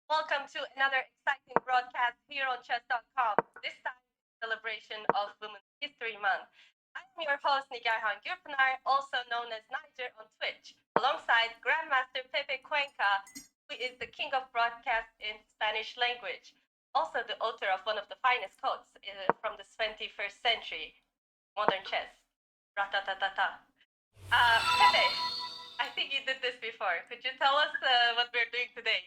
Welcome to another exciting broadcast here on chess.com. This time, celebration of Women's History Month. I'm your host, Nigarhan Gürpınar, also known as Niger on Twitch, alongside Grandmaster Pepe Cuenca, who is the king of broadcast in Spanish language, also the author of one of the finest quotes from the 21st century, modern chess. Ratatatata. Pepe, I think you did this before. Could you tell us what we're doing today?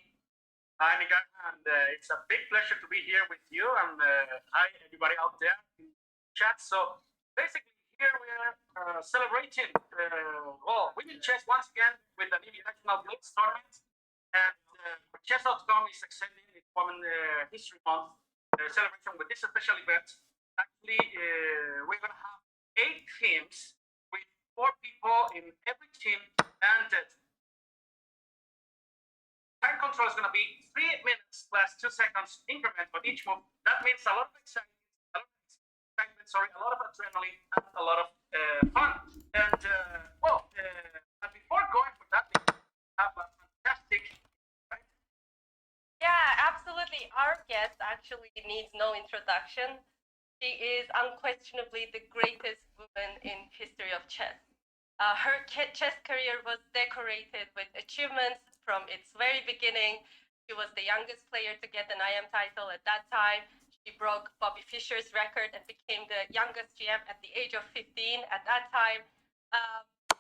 Hi, Nigar, and it's a big pleasure to be here with you, and hi, everybody out there in chat. So basically, here we are celebrating, women chess once again with an international blitz tournament, and chess.com is extending its Women History Month celebration with this special event. Actually, we're going to have 8 teams with 4 people in every team, and time control is going to be 3 minutes plus 2 seconds increment on each move. That means a lot of excitement, a lot of adrenaline, and a lot of fun. And but before going for that, we have a fantastic, right? Yeah, absolutely. Our guest actually needs no introduction. She is unquestionably the greatest woman in history of chess. Her chess career was decorated with achievements from its very beginning. She was the youngest player to get an IM title at that time. She broke Bobby Fischer's record and became the youngest GM at the age of 15 at that time.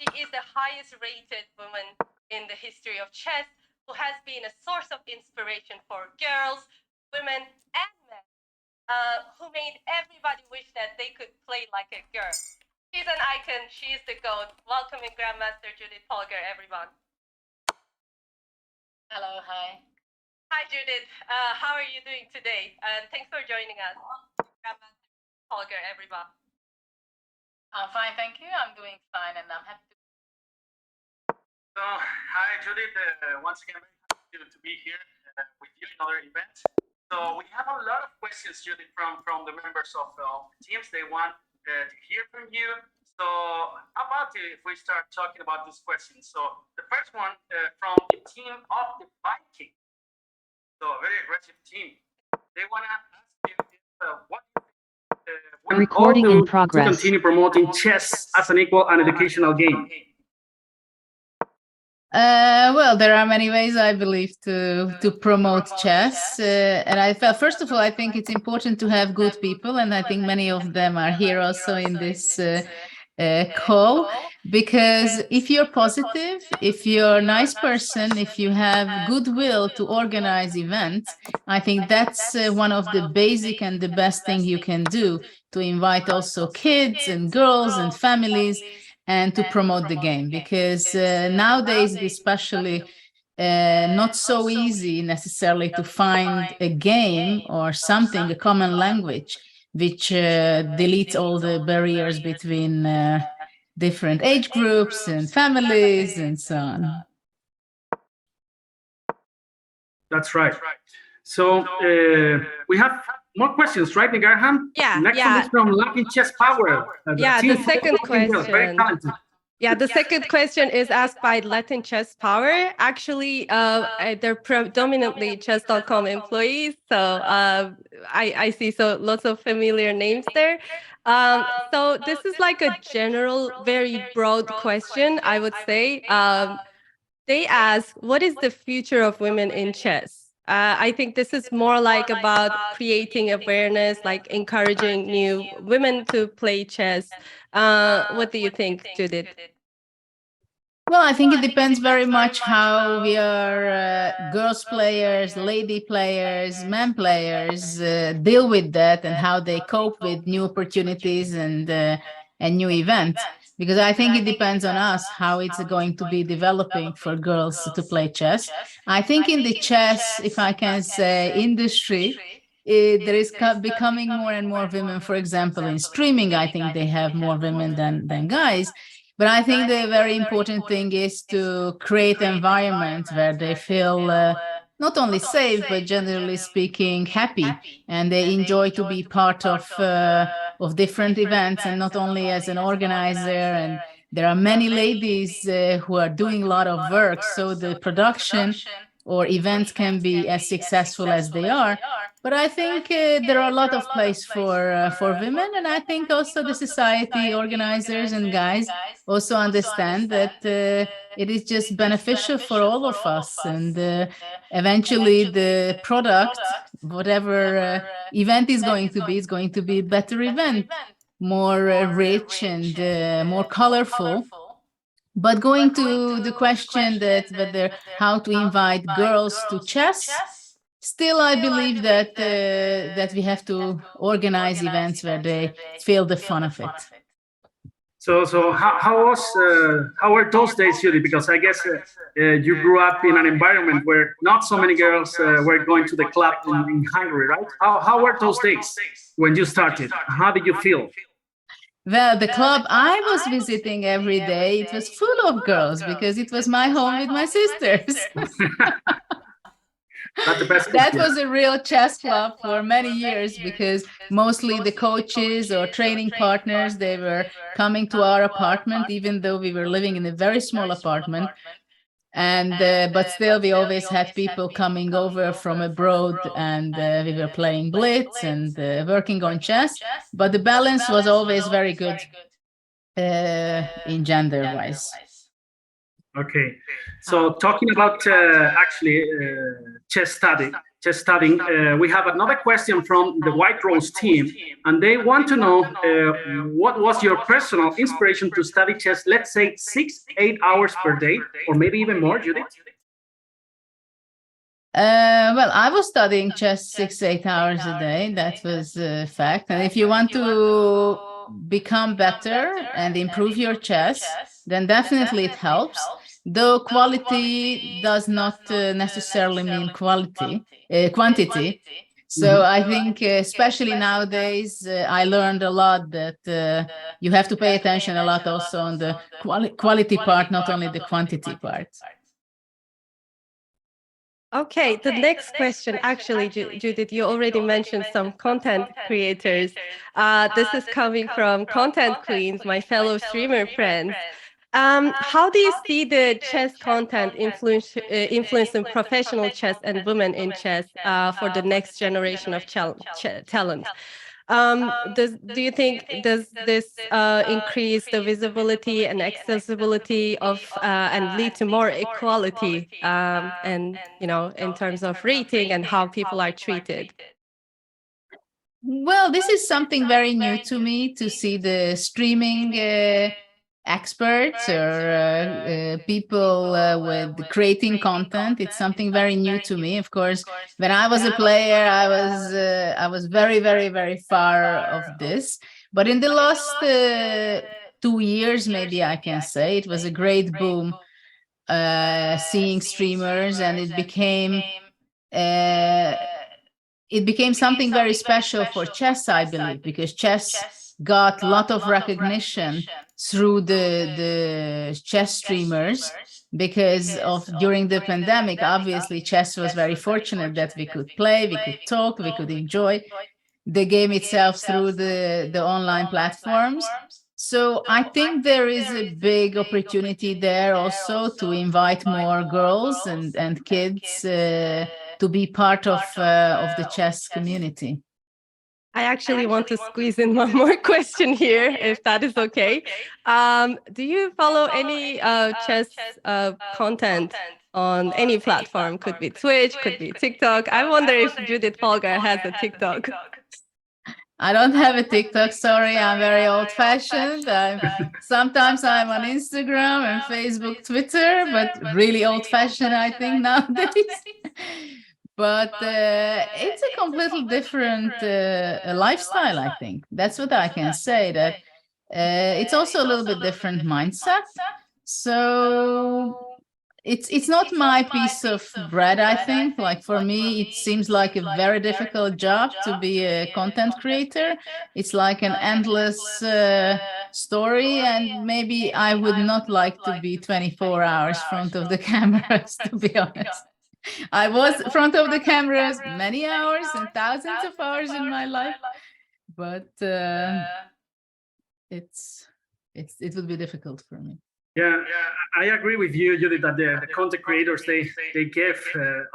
She is the highest rated woman in the history of chess, who has been a source of inspiration for girls, women, and men, who made everybody wish that they could play like a girl. She's an icon. She is the GOAT. Welcoming Grandmaster Judit Polgar, everyone. Hello, hi. Hi, Judit. How are you doing today? And thanks for joining us. Grandmaster Polgar, everyone. I'm fine, thank you. I'm doing fine, and I'm happy to. So, hi, Judith. Once again, very happy to be here with you in another event. So we have a lot of questions, Judith, from the members of the teams. They want to hear from you. So how about if we start talking about these questions? So the first one from the team of the Viking. So a very aggressive team. They want to ask you what recording in progress. To continue promoting chess as an equal and educational game. Well, there are many ways, I believe, to promote chess. And I felt, first of all, I think it's important to have good people, and I think many of them are here also in this call, because if you're positive, if you're a nice person, if you have goodwill to organize events, I think that's one of the basic and the best thing you can do, to invite also kids and girls and families, and to promote the game, because nowadays it's especially not so easy necessarily to find a game or something, a common language, which deletes all the barriers between different age groups and families and so on. That's right. So we have more questions, right, Nigarhan? Next one is from Latin Chess Power. The second question. The second question is asked by Latin Chess Power. Actually, they're predominantly chess.com employees, so I see lots of familiar names there. So this is like a general, very broad question, I would say. They ask, what is the future of women in chess? I think this is more like about creating awareness, like encouraging new women to play chess. What do you think, Judith? Well, I think it depends very much how we are girls players, lady players, men players deal with that, and how they cope with new opportunities and new events. Because I think it depends on us how it's going to be developing for girls to play chess. I think in the chess, if I can say, industry, there is becoming more and more women. For example, in streaming, I think they have more women than guys. But I think the very important thing is to create environments where they feel not only safe, but generally speaking, happy, and they enjoy to be part of different events, and not only as an organizer. And there are many ladies who are doing a lot of work, so the production or events can be as successful as they are. But I think there are a lot of place for women, and I think also the society organizers and guys also understand that it is just beneficial for all of us, and eventually the product, whatever event is going to be, is going to be a better event, more rich and more colorful. But going to the question that whether how to invite girls to chess, still I believe that that we have to organize events where they feel the fun of it. So how were those days, Judy? Because I guess you grew up in an environment where not so many girls were going to the club in Hungary, right? How were those days when you started? How did you feel? Well, the club I was visiting every day, it was full of girls because it was my home with my sisters. That was a real chess club for many years because mostly the coaches or training partners, they were coming to our apartment, even though we were living in a very small apartment. And but still we always had people coming over from abroad, and we were playing blitz and working on chess, but the balance was always very good in gender wise. Okay, so talking about actually chess studying, we have another question from the White Rose team, and they want to know what was your personal inspiration to study chess, let's say 6-8 hours per day, or maybe even more, Judith? Well, I was studying chess 6-8 hours a day. That was a fact. And if you want to become better and improve your chess, then definitely it helps. Though quality does not necessarily mean quantity. So I think, especially nowadays, I learned a lot that you have to pay attention a lot also on the quality part, not only the quantity part. Okay, the next question, actually, Judith, you already mentioned some content creators. This is coming from Content Queens, my fellow streamer friends. How do you see the chess content influencing professional chess and women in chess for the next generation of talent? Do you think does this increase the visibility and accessibility of and lead to more equality and in terms of rating and how people are treated? Well, this is something very new to me, to see the streaming experts or people with creating content. It's something very new to me. Of course, when I was a player, I was very, very, very far of this. But in the last 2 years, maybe I can say, it was a great boom seeing streamers, and it became something very special for chess, I believe, because chess got a lot of recognition through the chess streamers because of during the pandemic. Obviously, chess was very fortunate that we could play, we could talk, we could enjoy the game itself through the online platforms. So I think there is a big opportunity there also to invite more girls and kids to be part of the chess community. I actually want to squeeze in one more question here, if that is okay. Do you follow any chess content on any platform? Could be Twitch, could be TikTok. I wonder if Judit Polgar has a TikTok. I don't have a TikTok, sorry, I'm very old-fashioned. Sometimes I'm on Instagram and Facebook, Twitter, but really old-fashioned, I think, nowadays. But it's a completely different lifestyle, I think. That's what I can say, that it's also a little bit different mindset. So it's not my piece of bread, I think. Like for me, it seems like a very difficult job to be a content creator. It's like an endless story, and maybe I would not like to be 24 hours front of the cameras, to be honest. I was front of the cameras many hours and thousands of hours in my life, but it would be difficult for me. Yeah, I agree with you, Judith, that the content creators, they gave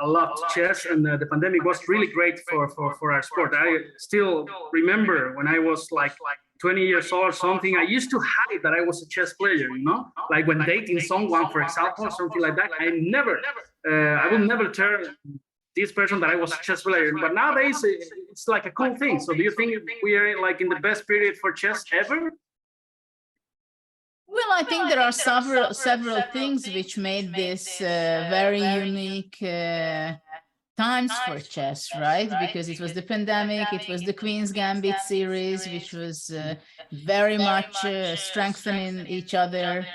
a lot to chess, and the pandemic was really great for our sport. I still remember when I was like 20 years old or something, I used to hide that I was a chess player, you know, like when dating someone, for example, or something like that. I will never tell this person that I was a chess player. But nowadays, it's like a cool thing. So do you think we are like in the best period for chess ever? Well, I think there are several things which made this very unique times for chess, right? Because it was the pandemic, it was the Queen's Gambit series, which was very much strengthening each other.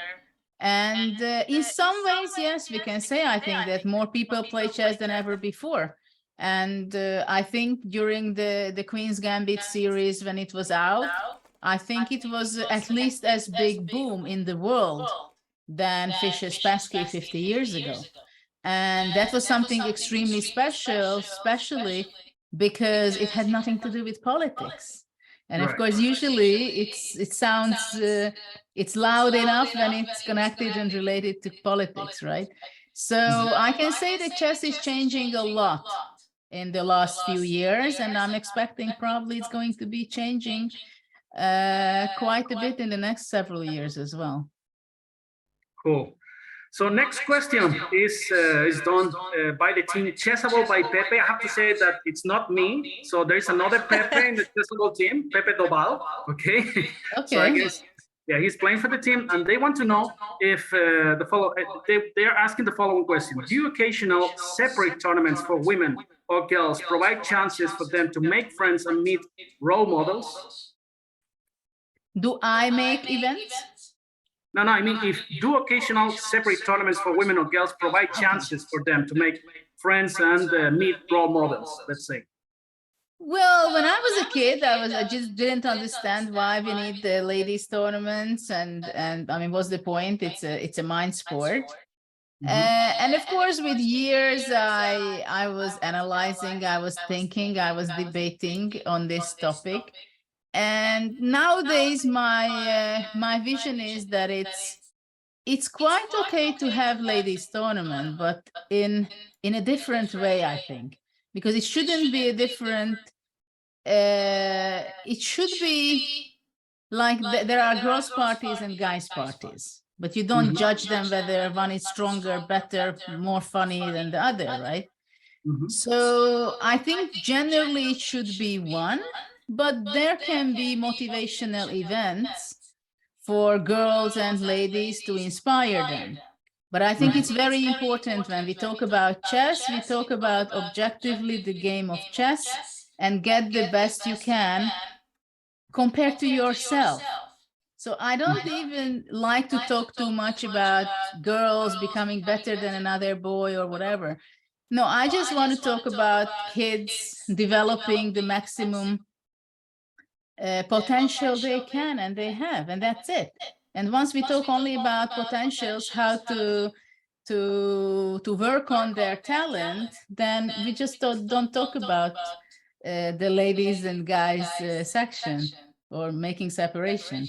And in some ways, yes, we can say, I think, that more people play chess than ever before. And I think during the Queen's Gambit series, when it was out, I think it was at least as big boom in the world than Fischer-Spassky 50 years ago. And that was something extremely special, especially because it had nothing to do with politics. And of course, usually it sounds it's loud enough when it's connected and related to politics, right? So I can say that chess is changing a lot in the last few years, and I'm expecting probably it's going to be changing quite a bit in the next several years as well. Cool. So next question is done by the team Chessable by Pepe. I have to say that it's not me. So there's another Pepe in the Chessable team, Pepe Dobal. Okay. Okay. So I guess, yeah, he's playing for the team, and they want to know if they are asking the following question: do occasional separate tournaments for women or girls provide chances for them to make friends and meet role models? Do I make events? No, I mean, if do occasional separate tournaments for women or girls provide chances for them to make friends and meet role models, let's say. Well, when I was a kid, I just didn't understand why we need the ladies tournaments, and I mean, what's the point? It's a mind sport. And of course, with years, I was analyzing, I was thinking, I was debating on this topic. And nowadays, my vision is that it's quite okay to have ladies tournament, but in a different way, I think, because it shouldn't be a different. It should be like there are girls' parties and guys' parties, but you don't judge them whether one is stronger, better, more funny than the other, right? So I think generally it should be one, but there can be motivational events for girls and ladies to inspire them. But I think it's very important when we talk about chess, we talk about objectively the game of chess and get the best you can compared to yourself. So I don't even like to talk too much about girls becoming better than another boy or whatever. No, I just want to talk about kids developing the maximum potential they can and they have, and that's it. And once we talk only about potentials, how to work on their talent, then we just don't talk about the ladies and guys section or making separation.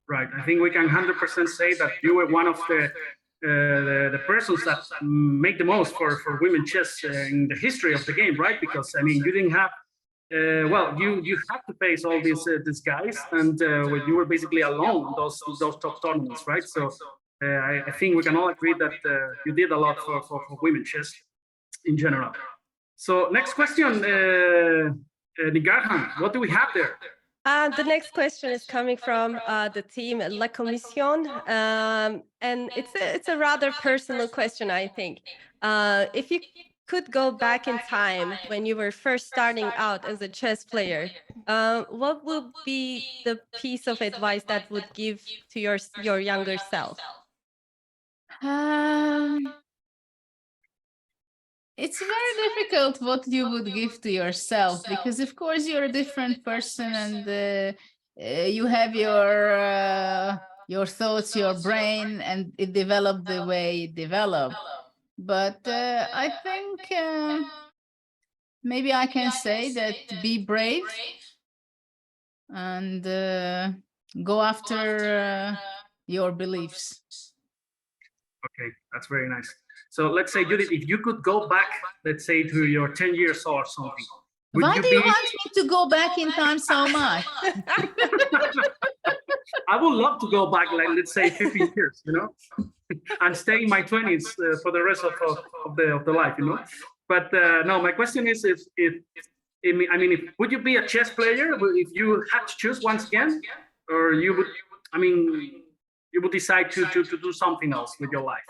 Right. I think we can 100% say that you were one of the persons that make the most for women chess in the history of the game, right? Because I mean, you didn't have well, you have to face all these guys, and you were basically alone in those top tournaments, right? So I think we can all agree that you did a lot for women chess in general. So next question, Nigarhan, what do we have there? The next question is coming from the team La Commission, and it's a rather personal question, I think. If you could go back in time when you were first starting out as a chess player, what would be the piece of advice that would give to your younger self? It's very difficult what you would give to yourself, because of course you're a different person, and you have your thoughts, your brain, and it developed the way it developed. But I think maybe I can say that be brave and go after your beliefs. Okay, that's very nice. So let's say, Judith, if you could go back, let's say to your 10 years old or something, would Why you do be... you want me to go back in time so much? I would love to go back, like, let's say 50 years, you know, and stay in my 20s for the rest of the life, you know. But no, my question is, if I mean, if, would you be a chess player if you had to choose once again, or you would, I mean, you would decide to do something else with your life?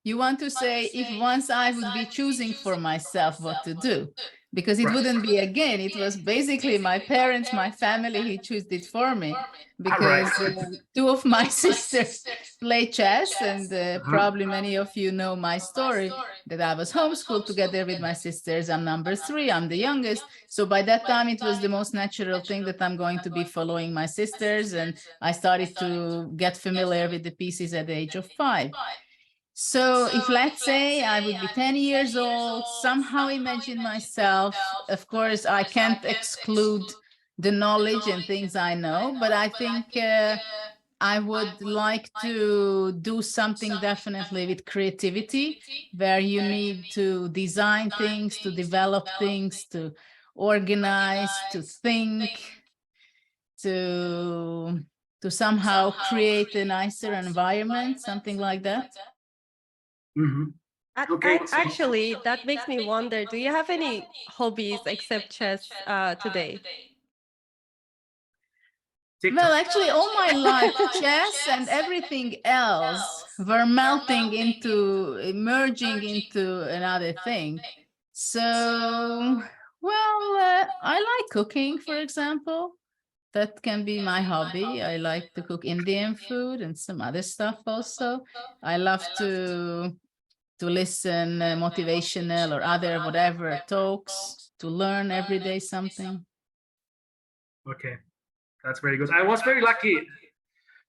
You want to say if once I would be choosing for myself what to do, because it Right. wouldn't be again. It was basically my parents, my family, who chose it for me, because two of my sisters play chess, and probably many of you know my story, that I was homeschooled together with my sisters. I'm number 3, I'm the youngest. So by that time, it was the most natural thing that I'm going to be following my sisters, and I started to get familiar with the pieces at the age of 5. So if, let's say, I would be 10 years old, somehow imagine myself, of course, I can't exclude the knowledge and things I know, but I think I would like to do something definitely with creativity, where you need to design things, to develop things, to organize, to think, to somehow create a nicer environment, something like that. Okay. Actually, that makes me wonder, do you have any hobbies except chess today? Well, actually, all my life, chess and everything else were merging into another thing. So, well, I like cooking, for example. That can be my hobby. I like to cook Indian food and some other stuff also. I love to listen motivational or other whatever talks, to learn every day something. Okay, that's very good. I was very lucky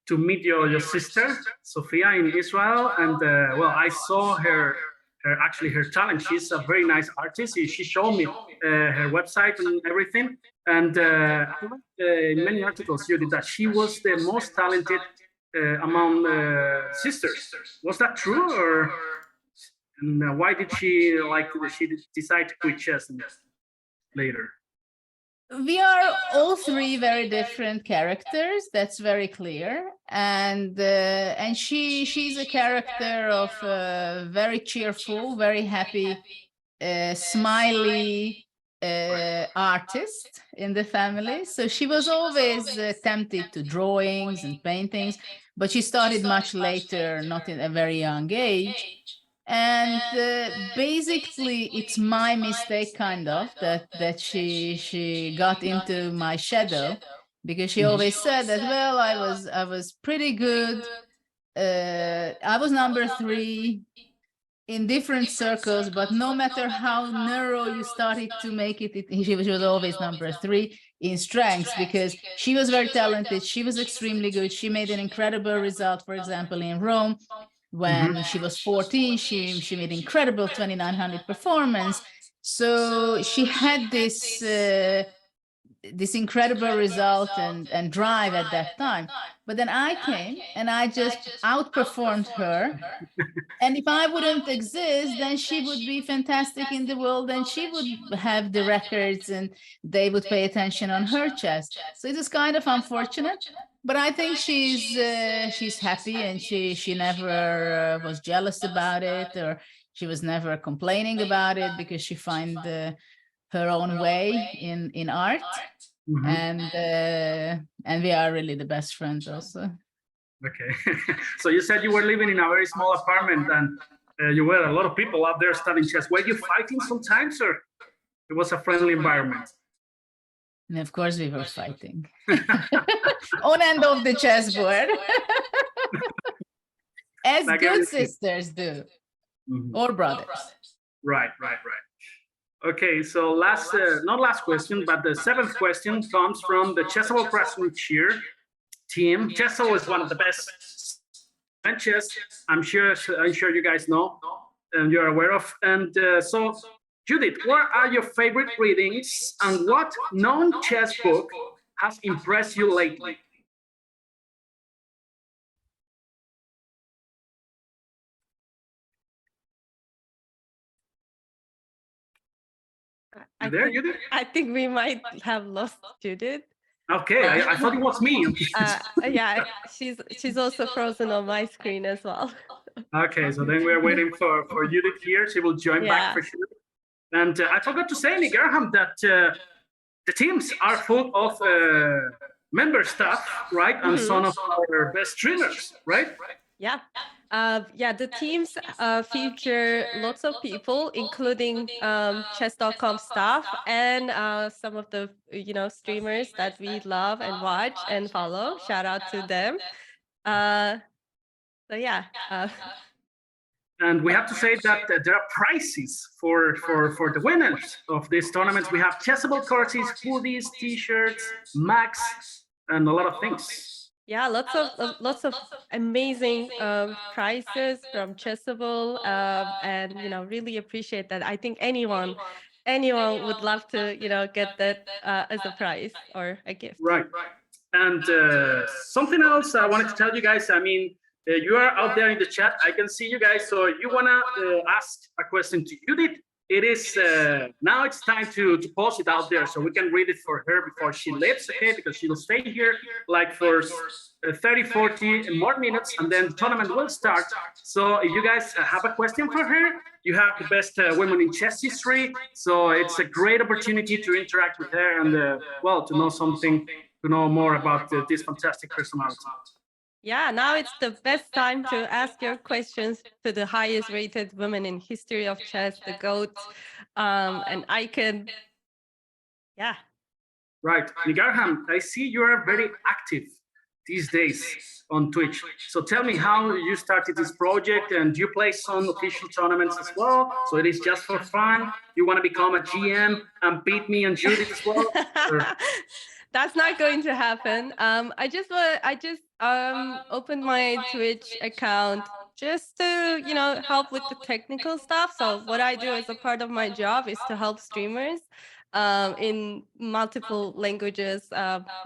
to meet your sister, Sophia, in Israel. And well, I saw her talent. She's a very nice artist. She showed me her website and everything. And I read in many articles here that she was the most talented among sisters. Was that true? Or and why did she decide to quit chess later? We are all 3 very different characters. That's very clear. And she's a character of very cheerful, very happy, smiley artist in the family. So she was always tempted to drawings and paintings, but she started much later, not in a very young age. And basically, it's my mistake, kind of, that she got into my shadow, because she always said that, well, I was pretty good. I was number 3 in different circles, but no matter how narrow you started to make it, she was always number 3 in strengths, because she was very talented. She was extremely good. She made an incredible result, for example, in Rome. When she was 14, she made incredible 2900 performance. So she had this incredible result and drive at that time. But then I came and I just outperformed her. And if I wouldn't exist, then she would be fantastic in the world, and she would have the records and they would pay attention on her chess. So it is kind of unfortunate. But I think she's happy, and she never was jealous about it, or she was never complaining about it, because she find her own way in art. And we are really the best friends also. Okay. So you said you were living in a very small apartment, and you were a lot of people out there studying chess. Were you fighting sometimes, or it was a friendly environment? And of course we were fighting. On end of the chessboard. As good sisters do. Or brothers. Right. Okay, so not last question, but the 7th question comes from the Chessable President Cheer team. Chessable is one of the best chess, I'm sure you guys know and you're aware of. And so, Judith, what are your favorite readings, and what non-chess book has impressed you lately? I think we might have lost Judith. Okay, I thought it was me. Yeah, she's also frozen on my screen as well. Okay, so then we're waiting for Judith here. She will join back for sure. And I forgot to say, Graham, that the teams are full of member staff, right? And some of our best streamers, right? Yeah. The teams feature lots of people, including chess.com staff and some of the streamers that we love and watch and follow. Shout out to them. And we have to say that there are prizes for the winners of these tournaments. We have chessable courses, hoodies, T-shirts, mags, and a lot of things. Yeah, lots of amazing prizes from Chessable, and really appreciate that. I think anyone would love to get that as a prize or a gift. Right. And something else I wanted to tell you guys. I mean, you are out there in the chat. I can see you guys. So you wanna ask a question to Judith? It is now it's time to post it out there so we can read it for her before she leaves, okay? Because she will stay here like for 30, 40 more minutes, and then the tournament will start. So if you guys have a question for her, you have the best women in chess history. So it's a great opportunity to interact with her and, well, to know something, to know more about this fantastic personality. Yeah, now it's the best time to ask your questions to the highest rated woman in history of chess, the GOAT, and icon. Yeah. Right. Nigarham, I see you are very active these days on Twitch. So tell me how you started this project, and you play some official tournaments as well. So it is just for fun. You want to become a GM and beat me and Judith as well? That's not going to happen. I just opened my Twitch account just to help with the technical stuff. So what I do as a part of my job is to help streamers in multiple languages,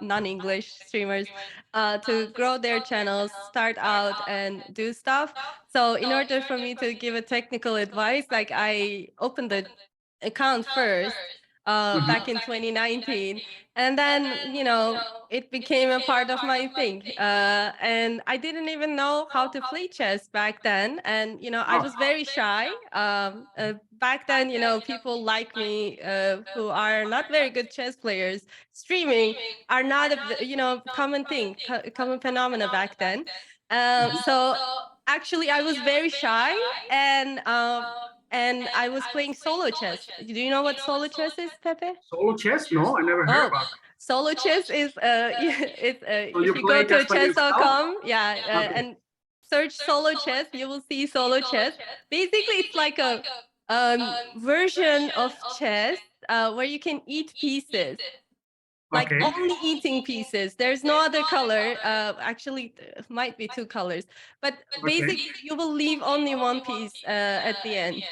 non-English streamers, to grow their channels, start out and do stuff. So in order for me to give a technical advice, like I opened the account first back in 2019, and then it became a part of my thing, and I didn't even know how to play chess back then, and I was very shy back then. People like me who are not very good chess players streaming are not a common thing, common phenomena back then. So actually I was very shy, and I was playing solo chess. Do you know what solo chess is, Pepe? Solo chess? No, I never heard about it. Solo chess is So if you go to chess.com, Okay. and search solo chess, you will see solo chess. Basically, it's like a version of chess where you can eat pieces. Like only eating pieces. There's no other color. Actually, might be two colors, but basically you will leave only one piece at the end.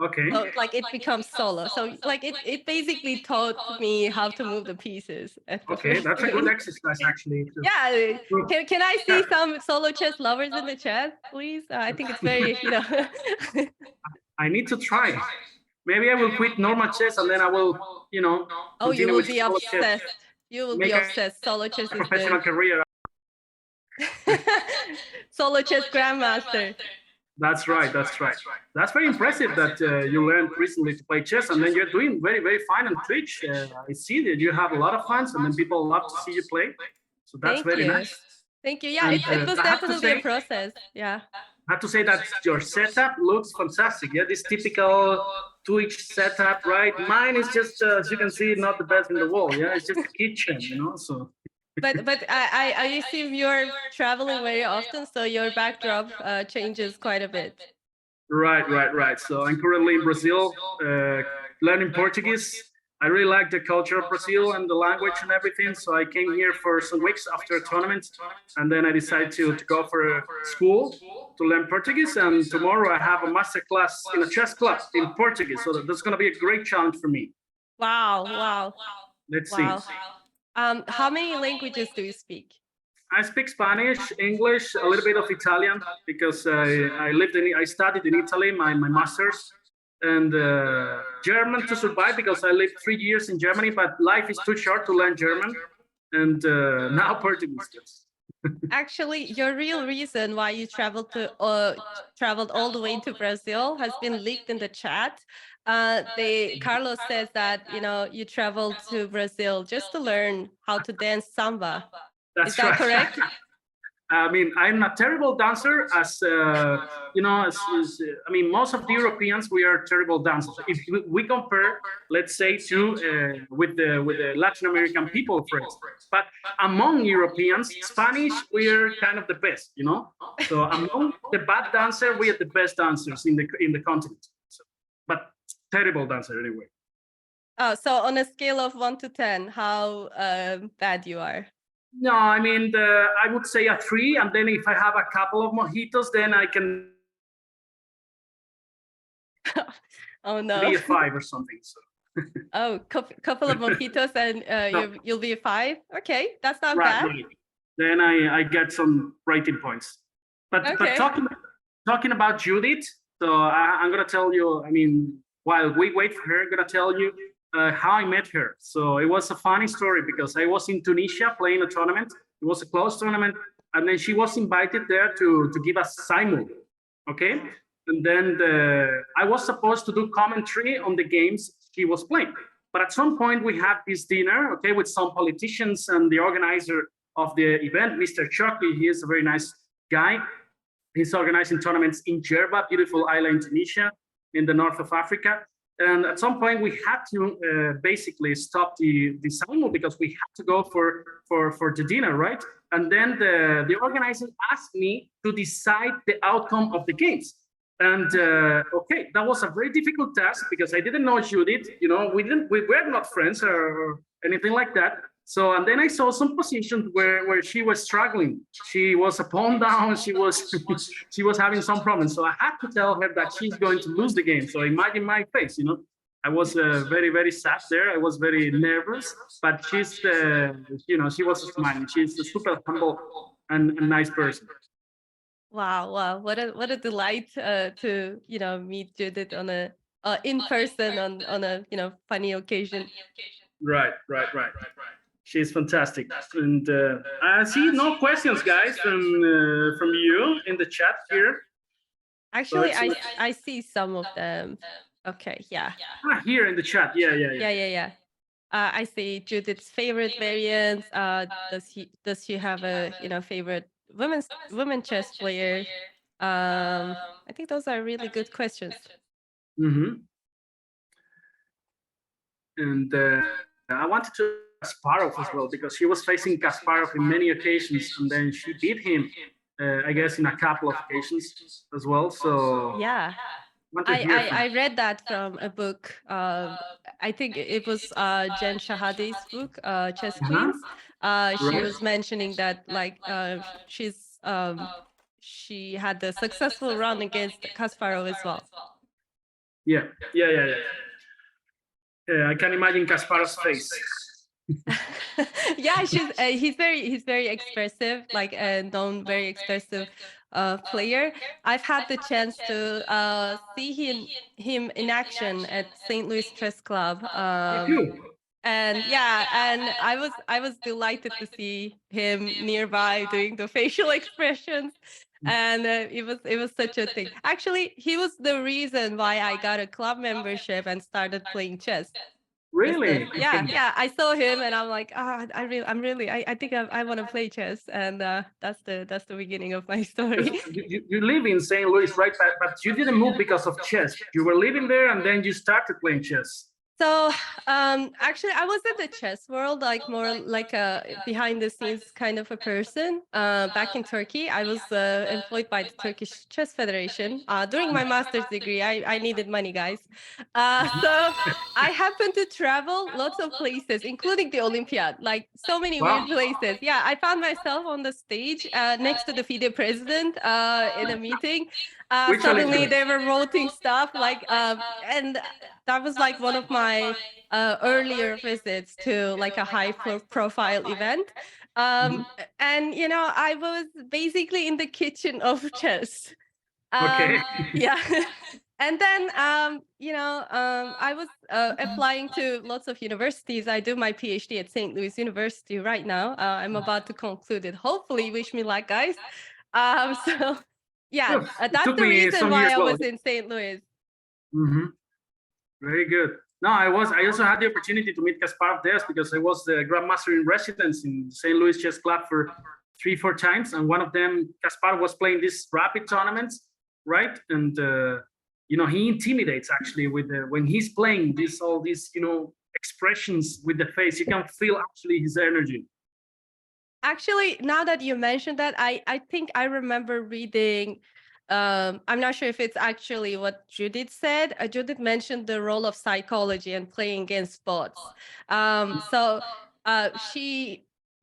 Okay. So like it becomes solo. So like it basically taught me how to move the pieces. Okay, that's a good exercise actually. Yeah. Can I see some solo chess lovers in the chat, please? I think it's very I need to try. Maybe I will quit normal chess and then I will, Oh, you will be solo obsessed. chess. You will be obsessed. Solo chess is Professional career. Solo chess grandmaster. That's right. That's right. That's very impressive that you learned recently to play chess, and then you're doing very, very fine on Twitch. I see that you have a lot of fans, and then people love to see you play. So that's very nice. Thank you. Yeah, it was definitely a process. Yeah. I have to say that your setup looks fantastic. Yeah, this typical Twitch setup, right? Mine is just, as you can see, not the best in the world. Yeah, it's just a kitchen, so. But I assume you're traveling very often, so your backdrop changes quite a bit. Right. So I'm currently in Brazil, learning Portuguese. I really like the culture of Brazil and the language and everything. So I came here for some weeks after a tournament, and then I decided to go for a school to learn Portuguese. And tomorrow I have a master class in a chess club in Portuguese. So that's going to be a great challenge for me. Wow. Let's see. How many languages do you speak? I speak Spanish, English, a little bit of Italian, because I studied in Italy, my master's. and German to survive because I lived 3 years in Germany, but life is too short to learn German, and now Portuguese. Actually, your real reason why you traveled all the way to Brazil has been leaked in the chat. Carlos says that you traveled to Brazil just to learn how to dance samba. That's Is that right. correct? I mean, I'm a terrible dancer, as I mean, most of the Europeans, we are terrible dancers. If we compare, let's say, to with the Latin American people, for instance, but among Europeans, Spanish, we're kind of the best, you know. So among the bad dancer, we are the best dancers in the continent. So, but terrible dancer anyway. Oh, so on a scale of 1 to 10, how bad you are? No, I mean, I would say a 3, and then if I have a couple of mojitos, then I can Oh no, be a 5 or something. So. Oh, couple of mojitos and No. you'll be a 5. Okay, that's not Right, bad. right. Then I get some rating points. But Okay. talking about Judith, so I'm gonna tell you. I mean, while we wait for her, I'm gonna tell you how I met her. So it was a funny story because I was in Tunisia playing a tournament. It was a closed tournament, and then she was invited there to give us simul. Okay, and then I was supposed to do commentary on the games she was playing. But at some point we had this dinner, okay, with some politicians and the organizer of the event, Mr. Chokri. He is a very nice guy. He's organizing tournaments in Jerba, beautiful island in Tunisia, in the north of Africa. And at some point, we had to basically stop the simul because we had to go for the dinner, right? And then the organizer asked me to decide the outcome of the games. And okay, that was a very difficult task because I didn't know Judith. You know, we were not friends or anything like that. So, and then I saw some positions where she was struggling. She was a pawn down. She was she was having some problems. So I had to tell her that she's going to lose the game. So imagine my face. You know, I was very, very sad there. I was very nervous. But she's you know, she was smiling. She's a super humble and nice person. Wow, what a delight to meet Judith on a in person on a funny occasion. Right. She's fantastic, and I see no questions, guys, from you in the chat here. Actually, I see some of them. Okay, yeah. Here in the chat, yeah. I see Judith's favorite variants. Does she have a favorite women chess player? I think those are really good questions. Mm-hmm. And I wanted to Kasparov as well because she was facing Kasparov in many occasions, and then she beat him, I guess, in a couple of occasions as well. So yeah. I read that from a book. I think it was Jen Shahadi's book, Chess Queens. She was mentioning that like she had a successful run against Kasparov as well. Yeah. I can imagine Kasparov's face. Yeah, he's very expressive, like a known very expressive player. I've had the chance to see him in action at St. Louis Chess Club. And yeah, and I was delighted to see him nearby doing the facial expressions, and it was such a thing. Actually, he was the reason why I got a club membership and started playing chess. Really? Yeah. I saw him and I'm like, I think I want to play chess, and that's the beginning of my story. You live in St. Louis, right? But you didn't move because of chess. You were living there and then you started playing chess. So actually, I was in the chess world, like more like a behind the scenes kind of a person. Back in Turkey, I was employed by the Turkish Chess Federation. During my master's degree, I needed money, guys. So I happened to travel lots of places, including the Olympiad, like so many weird places. Yeah, I found myself on the stage next to the FIDE president in a meeting. Suddenly they were voting stuff like and that was like one of my earlier visits to like a high profile event. And I was basically in the kitchen of chess. Okay. Yeah. And then, I was applying to lots of universities. I do my PhD at St. Louis University right now. I'm about to conclude it. Hopefully, wish me luck, guys. So, yeah, Good. It that's took the me reason some why years. I Well, was in St. Louis. very good. No, I also had the opportunity to meet Kasparov there because I was the grandmaster in residence in St. Louis Chess Club for 3-4 times, and one of them, Kasparov, was playing these rapid tournaments, right? And he intimidates actually with when he's playing all these expressions with the face. You can feel actually his energy. Actually, now that you mentioned that, I think I remember reading. I'm not sure if it's actually what Judith said. Judith mentioned the role of psychology and playing against bots. So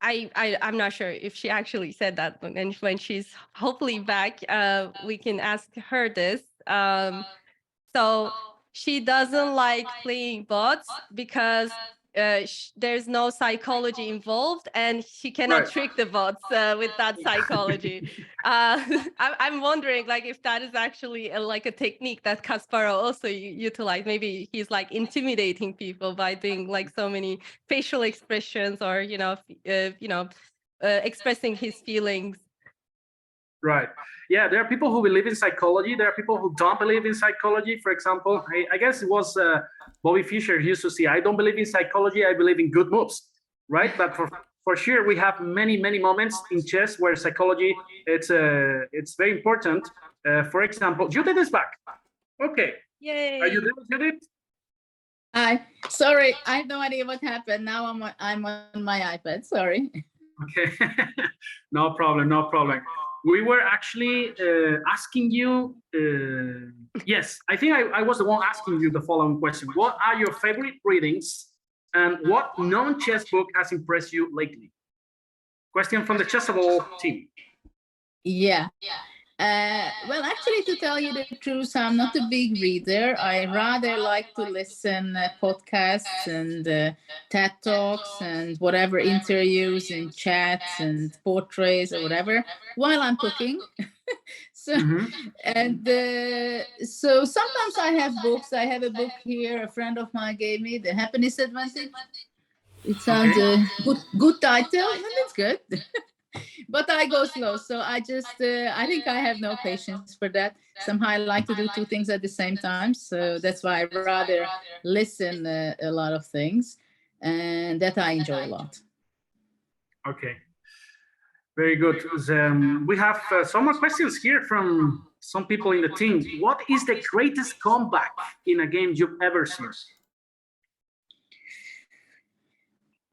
I'm not sure if she actually said that. And when she's hopefully back, we can ask her this. So she doesn't like playing bots because there's no psychology involved, and she cannot Right. trick the bots with that psychology. I'm wondering, like, if that is actually like a technique that Kasparov also utilized. Maybe he's like intimidating people by doing like so many facial expressions, or expressing his feelings. Right. Yeah, there are people who believe in psychology. There are people who don't believe in psychology. For example, I guess it was Bobby Fischer used to say, "I don't believe in psychology. I believe in good moves." Right. But for sure, we have many moments in chess where psychology it's very important. For example, Judith is back. Okay. Yay! Are you there, Judith? Hi. Sorry, I have no idea what happened. Now I'm on my iPad. Sorry. Okay. No problem. No problem. We were actually asking you. Yes, I think I was the one asking you the following question. What are your favorite readings, and what non-chess book has impressed you lately? Question from the Chessable team. Yeah. Well, actually, to tell you the truth, I'm not a big reader. I rather like to listen podcasts and TED Talks and whatever interviews and chats and portraits or whatever while I'm cooking. So so sometimes I have books. I have a book here a friend of mine gave me, The Happiness Advantage. It sounds a good title, and it's good. But I go slow, so I think I have no patience for that. Somehow I like to do two things at the same time, so that's why I rather listen a lot of things, and that I enjoy a lot. Okay, very good. We have some more questions here from some people in the team. What is the greatest comeback in a game you've ever seen?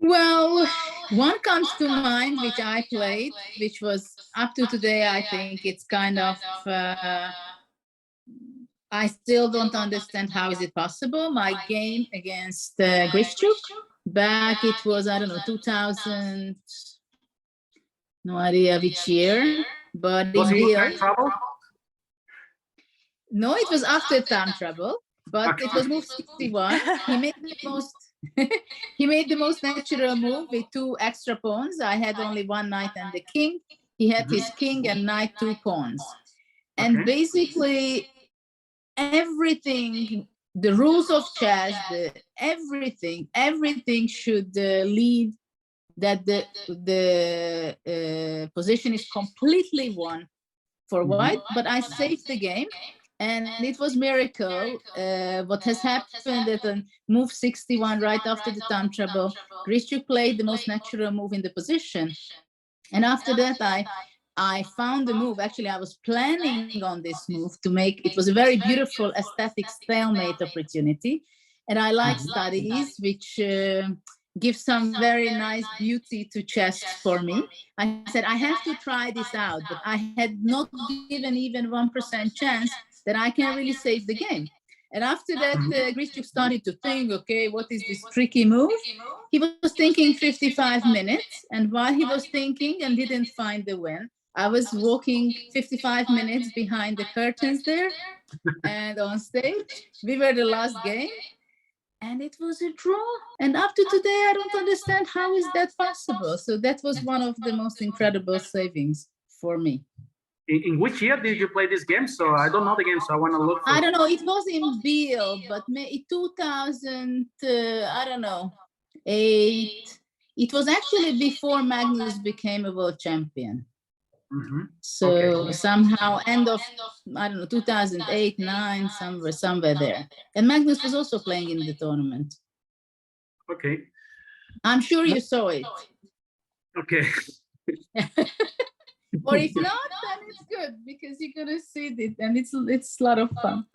Well, one comes to mind, which I played, which was up to today. I think it's kind of, I still don't understand how is it possible. My game against Grishchuk, back it was, I don't know, 2000, no idea which year, but Was in it Hill. trouble? No, it was after time trouble, but it was move 61. He made the most he made the most natural move with two extra pawns. I had only one knight and the king. He had his king and knight, two pawns. And basically everything, the rules of chess, everything should lead that the position is completely won for white, but I saved the game. And it was miracle. What has happened at move 61 right after the time trouble, Grishchuk played the most natural move in the position. And after that, I found the move. Actually, I was planning on this move to make, it was a very beautiful aesthetic stalemate opportunity. And I like studies, which give some very nice beauty to chess for me. I said, I have to try this out, but I had not given even 1% chance that I can really save the game. And after that, Grishchuk started to think, okay, what is this tricky move? He was thinking 55 minutes. And while he was thinking and didn't find the win, I was walking 55 minutes behind the curtains there and on stage. We were the last game. And it was a draw. And up to today, I don't understand how is that possible. So that was one of the most incredible savings for me. In which year did you play this game? So I don't know the game, so I want to look for. I don't know. It was in Bill, but 2000. I don't know, 8. It was actually before Magnus became a world champion. So somehow end of, I don't know, 2008, 9, somewhere there. And Magnus was also playing in the tournament. Okay. I'm sure you saw it. Okay. Or if not, then it's good because you're gonna see it, and it's a lot of fun.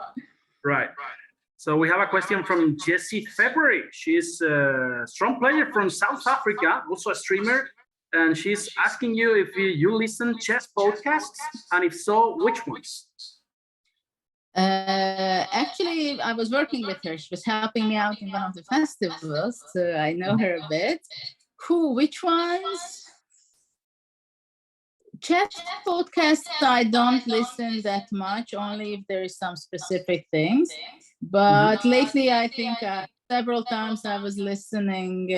Right. So we have a question from Jessie February. She's a strong player from South Africa, also a streamer, and she's asking you if you listen chess podcasts, and if so, which ones? Actually, I was working with her. She was helping me out in one of the festivals, so I know her a bit. Which ones? Chess podcasts I don't listen that much, only if there is some specific things. But lately, I think several times I was listening.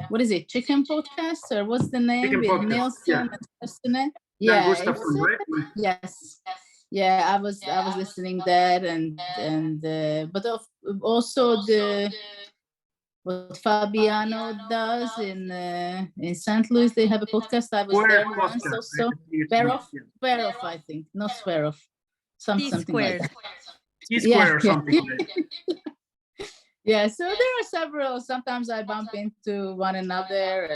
What is it? Chicken podcast, or what's the name? Chicken With podcast, Nielsen yeah. and Christine? Dan Yeah, Gustafsson, right? yes. Yeah, I was listening that, but also what Fabiano does in St. Louis. They have a podcast. I was there once also. Square I think, not Square something like that. T-square or something. Yeah, so there are several. Sometimes I bump into one another,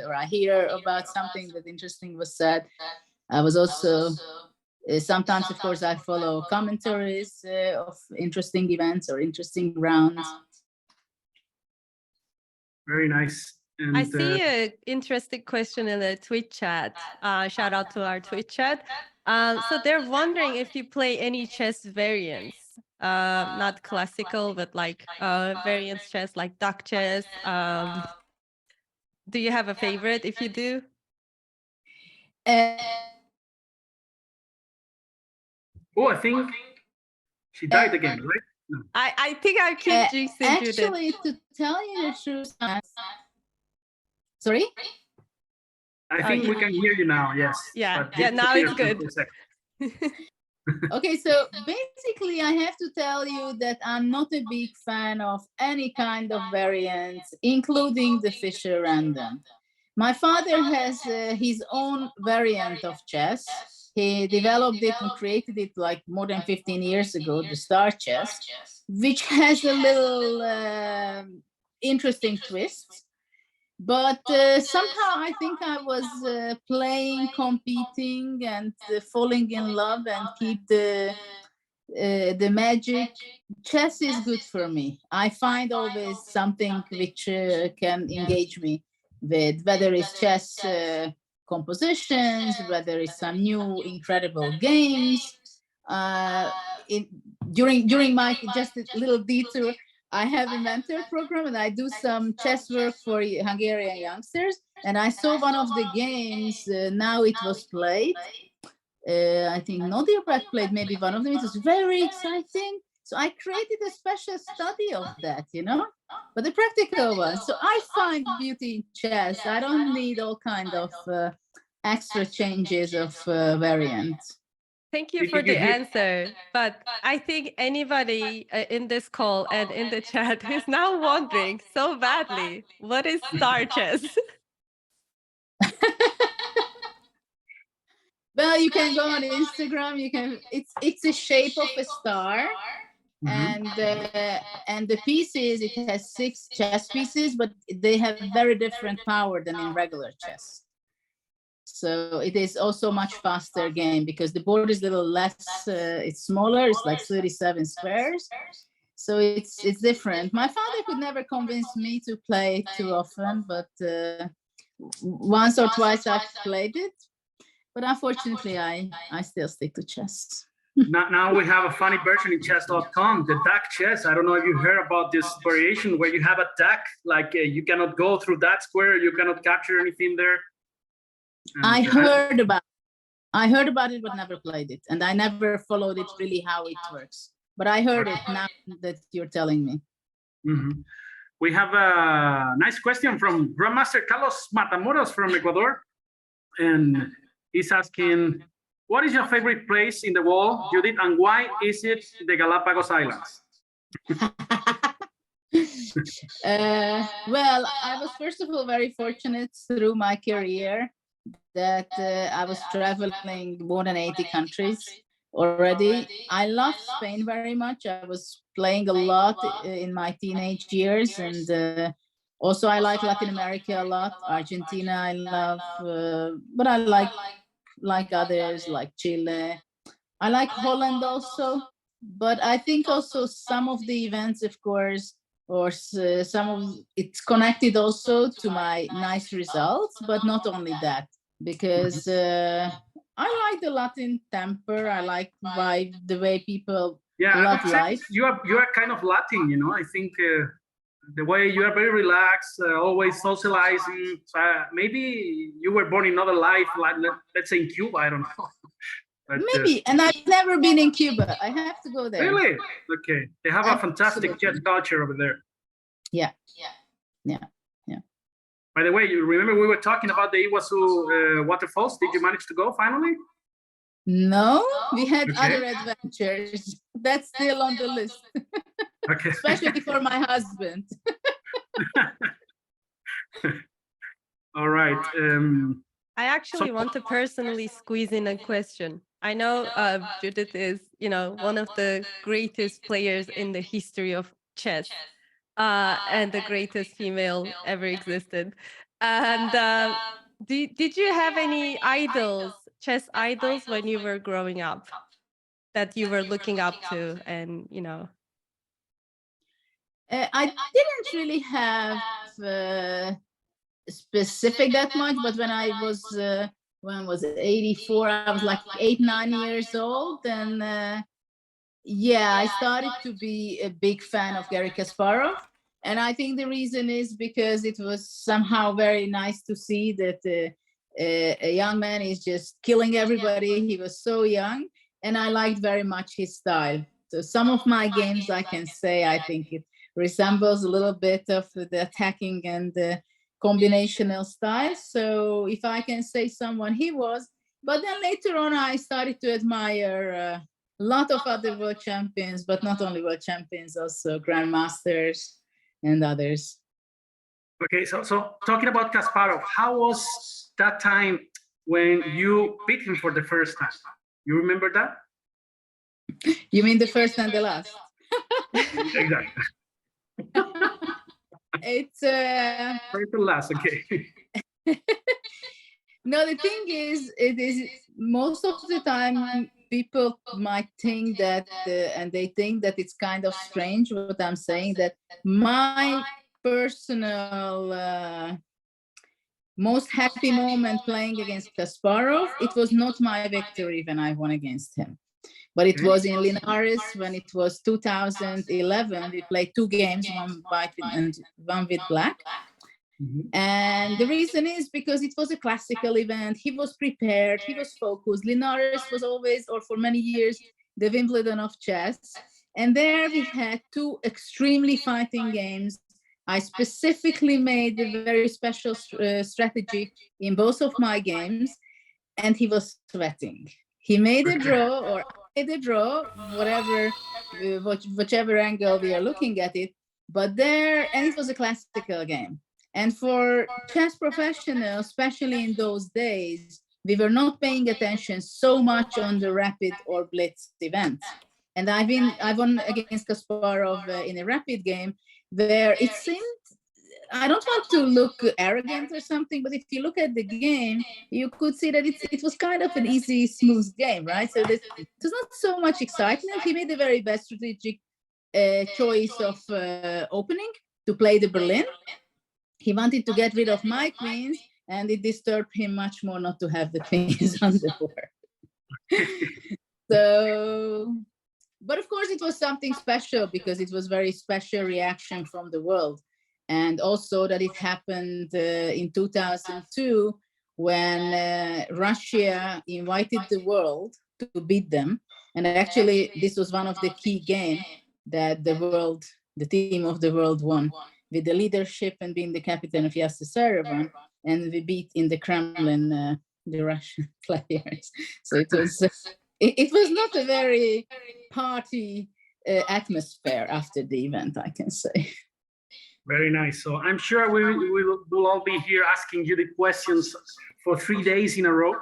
or I hear about something that interesting was said. I was also sometimes, of course, I follow commentaries of interesting events or interesting rounds. Very nice. And, I see an interesting question in the Twitch chat. Shout out to our Twitch chat. So they're wondering if you play any chess variants, not classical, but like variants chess, like duck chess. Do you have a favorite if you do? I think she died again, right? No. I think I keep jinxing actually, to tell you the truth, sorry? I think we can hear you now, yes. Yeah, now it's good. Okay, so basically I have to tell you that I'm not a big fan of any kind of variants, including the Fischer random. My father has his own variant of chess. He developed it and created it like more than 15 years ago, the Star Chess, which has a little interesting twist. But somehow I think I was playing, competing, and falling in love, and keep the magic. Chess is good for me. I find always something which can engage me with, whether it's chess compositions, whether it's some new incredible games. During my, just a little detour, I have a mentor program and I do some chess work for Hungarian youngsters. And I saw one of the games, now it was played. I think Nadia Brett played maybe one of them. It was very exciting. So I created a special study of that, but the practical one. So I find beauty in chess. I don't need all kind of extra changes of variants. Thank you for the answer. But I think anybody in this call and in the chat is now wondering so badly, what is Star Chess? Well, you can go on Instagram. You can. It's a shape of a star, and the pieces. It has 6 chess pieces, but they have very different power than in regular chess. So it is also much faster game because the board is a little less. It's smaller. It's like 37 squares. So it's different. My father could never convince me to play too often, but once or twice I've played it. But unfortunately, I still stick to chess. Now we have a funny version in chess.com, the duck chess. I don't know if you heard about this variation where you have a duck, like you cannot go through that square, you cannot capture anything there. And I heard about it, but never played it. And I never followed it really how it works. But I heard it now that you're telling me. We have a nice question from Grandmaster Carlos Matamoros from Ecuador. And he's asking, what is your favorite place in the world, Judith, and why is it the Galapagos Islands? Well, I was first of all very fortunate through my career that I was traveling more than 80 countries already. I love Spain very much. I was playing a lot in my teenage years, and also I like Latin America a lot. Argentina I love, but I like others like Chile. I like Holland also, but I think also some of the events, of course, or some of it's connected also to my nice results, but not only that, because I like the Latin temper. I like the way people love life. You are kind of Latin, you know. I think the way you are very relaxed, always socializing. Maybe you were born in another life, like let's say in Cuba. I don't know. But, maybe, and I've never been in Cuba. I have to go there. Really? Okay. They have a fantastic chess culture over there. Yeah. By the way, you remember we were talking about the Iguazu waterfalls. Did you manage to go finally? No, we had other adventures. That's still on the list. Okay. Especially for my husband. All right. I actually want to personally squeeze in a question. I know Judith is, one of the greatest players in the history of chess, and the greatest female ever existed. And did you have any idols, chess idols, when you were growing up that you were looking up to? And I didn't really have specific that much, but when I was when was it 84, I was like 8-9 years old, and yeah, I started to be a big fan of Garry Kasparov. And I think the reason is because it was somehow very nice to see that a young man is just killing everybody. He was so young, and I liked very much his style. So some of my games, I can say, I think it resembles a little bit of the attacking and the combinational style. So if I can say someone, he was. But then later on, I started to admire a lot of other world champions, but not only world champions, also grandmasters and others. Okay, so talking about Kasparov, how was that time when you beat him for the first time? You remember that? You mean the first and the last? Exactly. It's first and last, okay. No, the thing is, it is most of the time people might think that, and they think that it's kind of strange what I'm saying, that my personal most happy moment playing against Kasparov, it was not my victory when I won against him, but it was in Linares when it was 2011. We played 2 games, one white and one with black. And the reason is because it was a classical event. He was prepared, he was focused. Linares was always, or for many years, the Wimbledon of chess. And there we had 2 extremely fighting games. I specifically made a very special strategy in both of my games, and he was sweating. He made a draw, or I made a draw, whichever angle we are looking at it. But there, and it was a classical game. And for chess professionals, especially in those days, we were not paying attention so much on the rapid or blitz events. And I won against Kasparov in a rapid game where it seemed, I don't want to look arrogant or something, but if you look at the game, you could see that it was kind of an easy, smooth game, right? So there's not so much excitement. He made the very best strategic choice of opening to play the Berlin. He wanted to get rid of my queens, and it disturbed him much more not to have the queens on the board. So, but of course it was something special because it was very special reaction from the world. And also that it happened in 2002 when Russia invited the world to beat them. And actually this was one of the key games that the team of the world won, with the leadership and being the captain of Yasser Serevan, and we beat in the Kremlin the Russian players. So it was not a very party atmosphere after the event, I can say. Very nice. So I'm sure we'll all be here asking you the questions for 3 days in a row.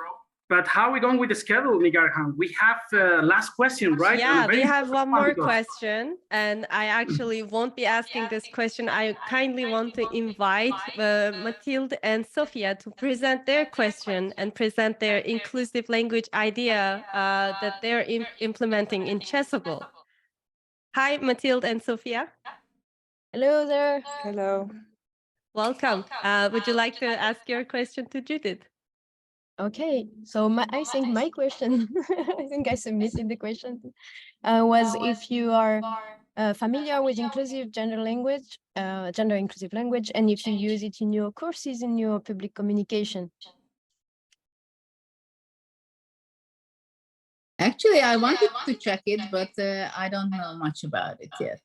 But how are we going with the schedule, Nigarhan? We have last question, right? Yeah, we have one more question, and I actually won't be asking this question. I kindly want to invite Mathilde and Sophia to present their question and present their inclusive language idea that they're implementing in Chessable. Hi, Mathilde and Sophia. Hello there. Hello. Welcome. Would you like to ask your question to Judith? Okay, so I think my question, I think I submitted the question, was if you are familiar with inclusive gender language, gender inclusive language, and if you use it in your courses, in your public communication. Actually, I wanted to check it, but I don't know much about it yet.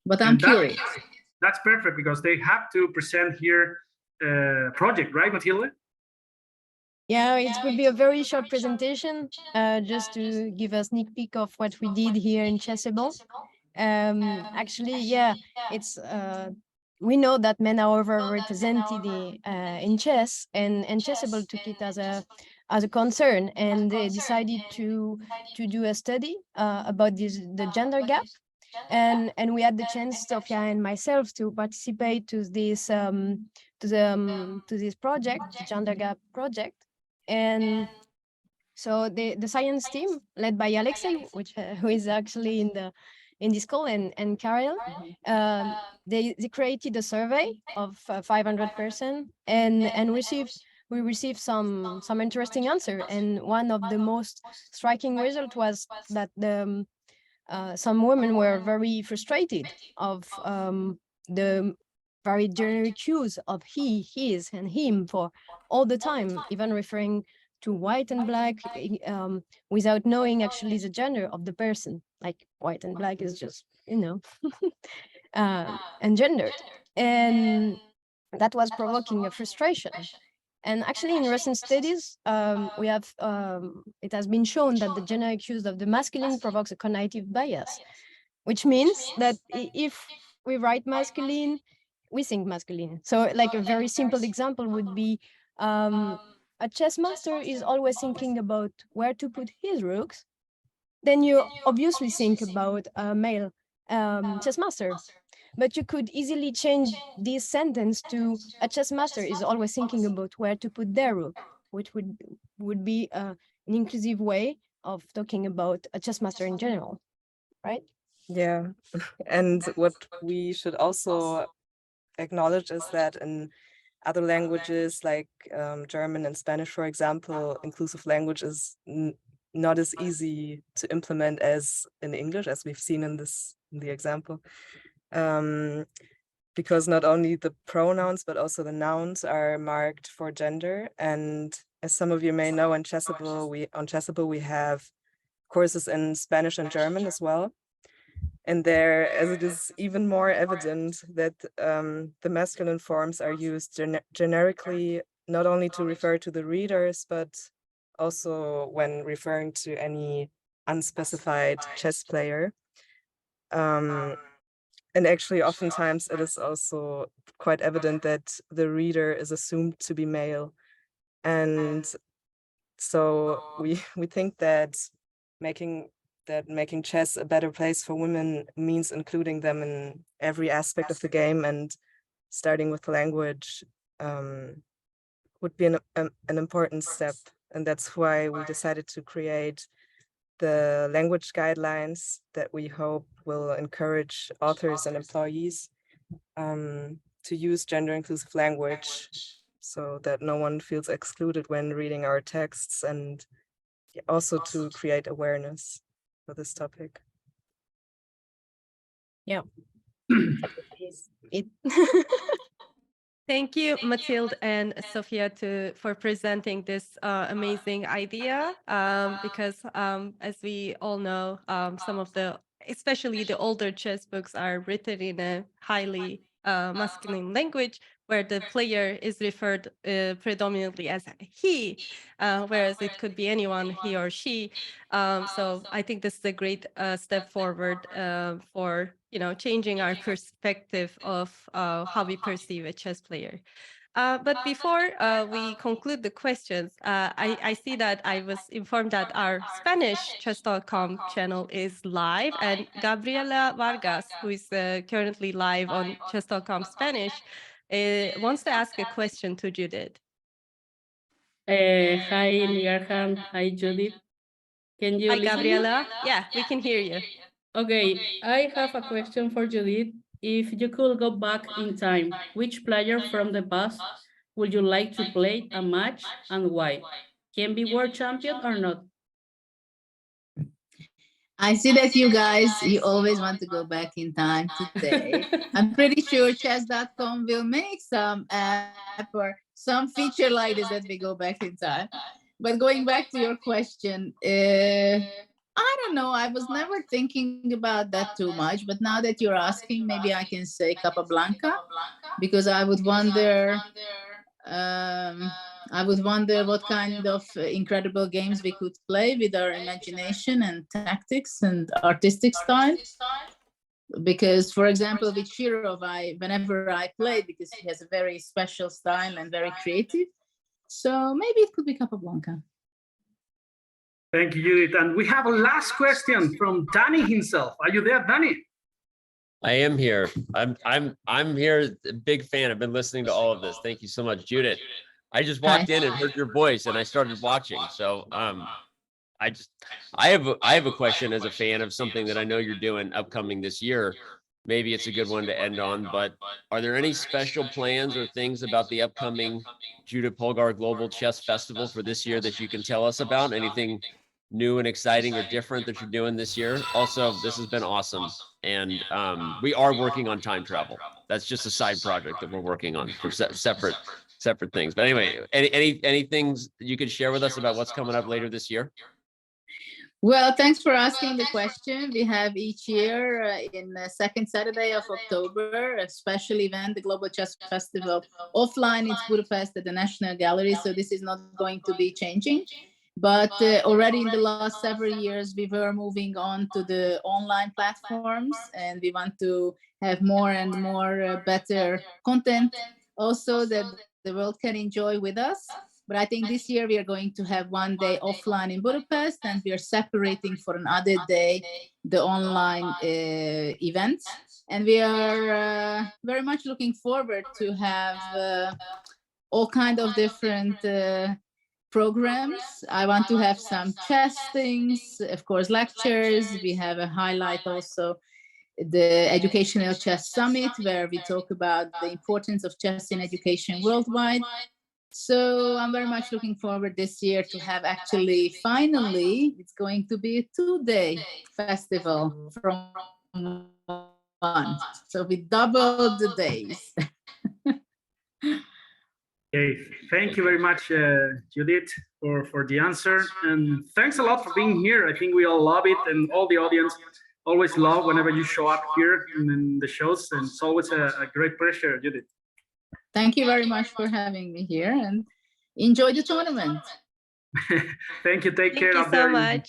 But I'm curious. That's perfect because they have to present here project, right, Mathilde? Yeah, it would be a very short presentation, just to give a sneak peek of what we did here in Chessable. Actually, yeah, it's we know that men are overrepresented in chess, and Chessable took it as a concern, and they decided to do a study about the gender gap, and we had the chance, Sophia and myself, to participate to this project, the gender gap project. And so the science team led by Alexei, which who is actually in this call, and Karel, they created a survey of 500 person, and we received some interesting answer. And one of the most striking result was that some women were very frustrated of the very generic use of he, his, and him for all the time, even referring to white and black, without knowing actually the gender of the person. Like white and black is just, and gendered. And that was provoking a frustration. And actually, in recent studies, we have it has been shown that the generic use of the masculine provokes a cognitive bias, which means that if we write masculine, we think masculine. So, like a very simple example would be a chess master is always thinking about where to put his rooks. Then you obviously think about a male chess master. But you could easily change this sentence to a chess master is always thinking about where to put their rook, which would be an inclusive way of talking about a chess master in general, right? Yeah. And what we should also acknowledge is that in other languages like German and Spanish, for example, inclusive language is not as easy to implement as in English, as we've seen in the example. Because not only the pronouns, but also the nouns are marked for gender. And as some of you may know, on Chessable, we have courses in Spanish and German as well. And there, as it is even more evident that the masculine forms are used generically, not only to refer to the readers, but also when referring to any unspecified chess player. And actually, oftentimes it is also quite evident that the reader is assumed to be male. And so we think that making chess a better place for women means including them in every aspect of the game, and starting with language would be an important step. And that's why we decided to create the language guidelines that we hope will encourage authors and employees to use gender inclusive language so that no one feels excluded when reading our texts, and also to create awareness for this topic. Yeah. Thank you, Mathilde and Sophia, for presenting this amazing idea. Because as we all know, some of especially the older chess books are written in a highly masculine language, where the player is referred predominantly as he, whereas it could be anyone, he or she. So I think this is a great step forward for changing our perspective of how we perceive a chess player. But before we conclude the questions, I see that I was informed that our Spanish chess.com channel is live, and Gabriela Vargas, who is currently live on chess.com Spanish, wants to ask a question to Judith. Hi, Ligarham. Hi, Judith. Can you Hi, listen? Gabriela. Yeah, we can hear you. Okay, I have a question for Judith. If you could go back in time, which player from the past would you like to play a match and why? Can be world champion or not? I see that you guys, you always want to go back in time today. I'm pretty sure chess.com will make some app or some feature like this that we go back in time. But going back to your question, I don't know. I was never thinking about that too much. But now that you're asking, maybe I can say Capablanca, because I would wonder what kind of incredible games we could play with our imagination and tactics and artistic style. Because, for example, with Shirov, whenever I played, because he has a very special style and very creative, so maybe it could be Capablanca. Thank you, Judith. And we have a last question from Danny himself. Are you there, Danny? I am here. I'm here. Big fan. I've been listening to all of this. Thank you so much, Judith. I just walked in and heard your voice, and I started watching. So I have a question as a fan of something that I know you're doing upcoming this year. Maybe it's a good one to end on, but are there any special plans or things about the upcoming Judit Polgar Global Chess Festival for this year that you can tell us about? Anything new and exciting or different that you're doing this year? Also, this has been awesome. And we are working on time travel. That's just a side project that we're working on for separate things. But anyway, any things you could share with us about what's coming up later this year? Well, thanks for asking the question. We have each year in the second Saturday of October a special event, the Global Chess Festival, offline in Budapest at the National Gallery. So this is not going to be changing. But already in the last several years, we were moving on to the online platforms, and we want to have more and more better content also that the world can enjoy with us. But I think this year we are going to have one day offline in Budapest, and we are separating for another day the online events. And we are very much looking forward to have all kinds of different programs. I want to have some chess things, of course, lectures. We have a highlight also, the Educational Chess Summit, where we talk about the importance of chess in education worldwide. So I'm very much looking forward this year to have actually, finally, it's going to be a 2-day festival from one. So we doubled the days. Okay, thank you very much, Judith, for the answer. And thanks a lot for being here. I think we all love it, and all the audience always love whenever you show up here in the shows. And it's always a great pleasure, Judith. Thank you very much for having me here, and enjoy the tournament. Thank you. Take care. Thank you so much.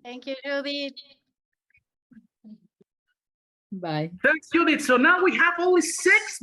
Thank you, Judith. Bye. Thanks, Judith. So now we have only 6 minutes.